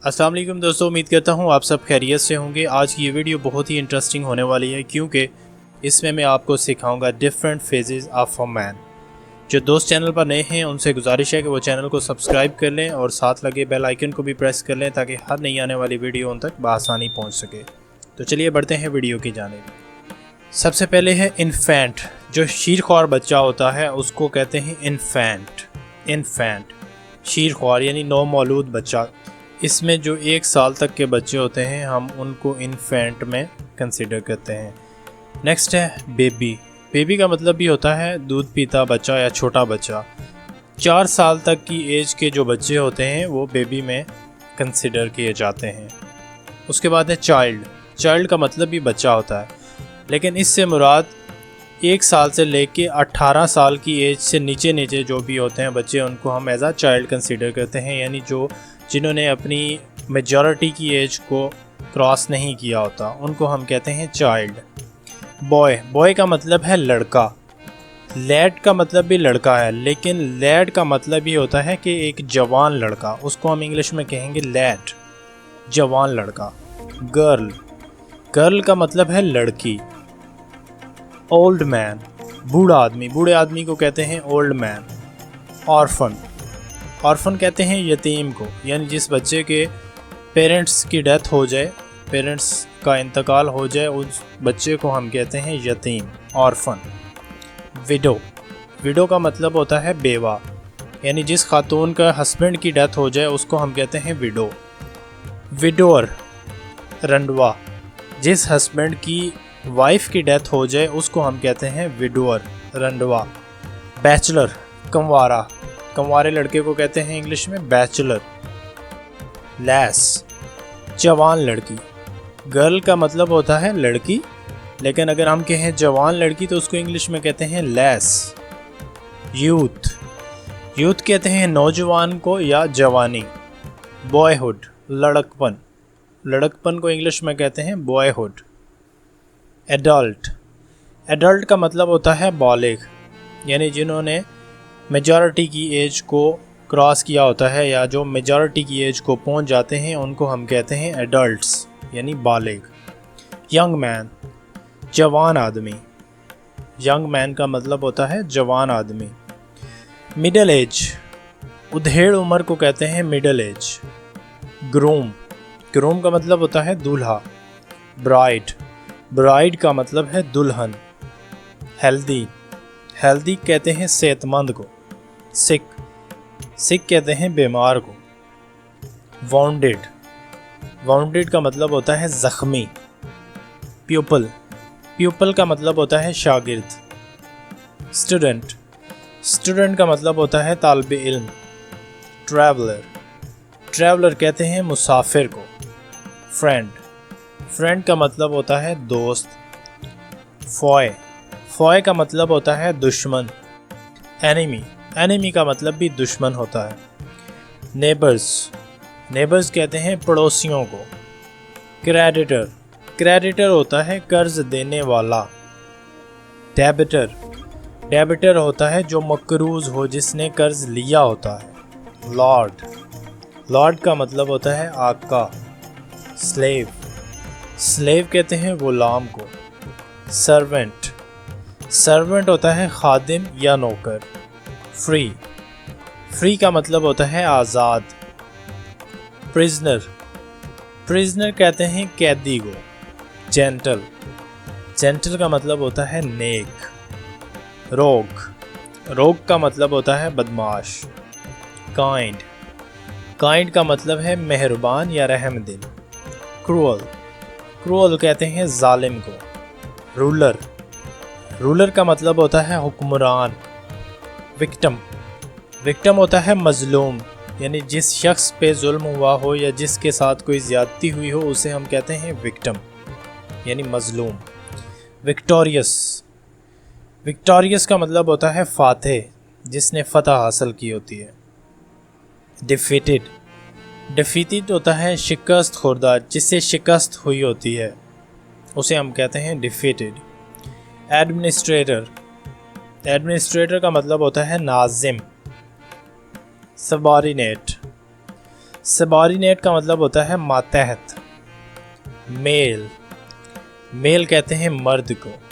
अस्सलाम वालेकुम दोस्तों, उम्मीद करता हूँ आप सब खैरियत से होंगे। आज की ये वीडियो बहुत ही इंटरेस्टिंग होने वाली है क्योंकि इसमें मैं आपको सिखाऊंगा different phases of a man. जो दोस्त चैनल पर नए हैं उनसे गुजारिश है कि वो चैनल को सब्सक्राइब कर लें और साथ लगे बेल आइकन को भी प्रेस कर लें ताकि हर नई आने वाली वीडियो उन तक बआसानी पहुँच सके। तो चलिए बढ़ते हैं वीडियो की जानिब। सबसे पहले है इन्फेंट। जो शीरख्वार बच्चा होता है उसको कहते हैं इन्फेंट। शीरख्वार यानी नौमौलूद बच्चा। इसमें जो 1 साल तक के बच्चे होते हैं हम उनको इन्फेंट में कंसिडर करते हैं। नेक्स्ट है बेबी का मतलब भी होता है दूध पीता बच्चा या छोटा बच्चा। 4 साल तक की एज के जो बच्चे होते हैं वो बेबी में कंसिडर किए जाते हैं। उसके बाद है चाइल्ड का मतलब भी बच्चा होता है, लेकिन इससे मुराद 1 साल से लेके 18 साल की एज से नीचे जो भी होते हैं बच्चे उनको हम एज आ चाइल्ड कंसिडर करते हैं, यानी जिन्होंने अपनी मेजॉरिटी की एज को क्रॉस नहीं किया होता उनको हम कहते हैं चाइल्ड। बॉय का मतलब है लड़का। लैड का मतलब भी लड़का है, लेकिन लैड का मतलब भी होता है कि एक जवान लड़का, उसको हम इंग्लिश में कहेंगे लैड, जवान लड़का। गर्ल का मतलब है लड़की। ओल्ड मैन, बूढ़े आदमी को कहते हैं ओल्ड मैन। ऑर्फन कहते हैं यतीम को, यानी जिस बच्चे के पेरेंट्स की डेथ हो जाए, पेरेंट्स का इंतकाल हो जाए, उस बच्चे को हम कहते हैं यतीम, ऑर्फन। विडो का मतलब होता है बेवा, यानी जिस खातून का हस्बैंड की डेथ हो जाए उसको हम कहते हैं विडो। विडोअर, रंडवा, जिस हस्बैंड की वाइफ की डेथ हो जाए उसको हम कहते हैं विडोअर, रंडवा। बैचलर, कंवारे लड़के को कहते हैं इंग्लिश में बैचलर। लैस, जवान लड़की। गर्ल का मतलब होता है लड़की, लेकिन अगर हम कहें जवान लड़की तो उसको इंग्लिश में कहते हैं लैस। यूथ कहते हैं नौजवान को या जवानी। बॉयहुड, लड़कपन को इंग्लिश में कहते हैं बॉयहुड। एडल्ट का मतलब होता है बालिग, यानी जिन्होंने मेजॉरिटी की एज को क्रॉस किया होता है या जो मेजॉरिटी की एज को पहुंच जाते हैं उनको हम कहते हैं एडल्ट्स, यानी बालिग। यंग मैन, जवान आदमी। यंग मैन का मतलब होता है जवान आदमी। मिडिल एज, उधेड़ उम्र को कहते हैं मिडिल एज। ग्रूम का मतलब होता है दूल्हा। ब्राइड का मतलब है दुल्हन। हेल्दी कहते हैं सेहतमंद को। सिक कहते हैं बीमार को। वाउंडेड का मतलब होता है जख्मी। प्यूपल का मतलब होता है शागिर्द। स्टूडेंट का मतलब होता है तालिब इल्म। ट्रैवलर कहते हैं मुसाफिर को। फ्रेंड का मतलब होता है दोस्त। फॉय का मतलब होता है दुश्मन। एनिमी का मतलब भी दुश्मन होता है। नेबर्स कहते हैं पड़ोसियों को। क्रेडिटर होता है कर्ज देने वाला। डेबिटर होता है जो मकरूज हो, जिसने कर्ज लिया होता है। लॉर्ड का मतलब होता है आका। स्लेव कहते हैं गुलाम को। सर्वेंट होता है खादिम या नौकर। फ्री का मतलब होता है आज़ाद। प्रिजनर कहते हैं कैदी को। जेंटल का मतलब होता है नेक। रोग का मतलब होता है बदमाश। काइंड का मतलब है मेहरबान या रहमदिल। क्रूअल कहते हैं जालिम को। रूलर का मतलब होता है हुक्मरान। विक्टिम होता है मजलूम, यानी जिस शख्स पे जुल्म हुआ हो या जिसके साथ कोई ज़्यादती हुई हो उसे हम कहते हैं विक्टिम, यानी मजलूम। विक्टोरियस का मतलब होता है फातेह, जिसने फतह हासिल की होती है। डिफीटेड होता है शिकस्त खुर्दा, जिससे शिकस्त हुई होती है उसे हम कहते हैं डिफीटेड। एडमिनिस्ट्रेटर का मतलब होता है नाजिम। सबॉर्डिनेट सबॉर्डिनेट का मतलब होता है मातहत। मेल, मेल कहते हैं मर्द को।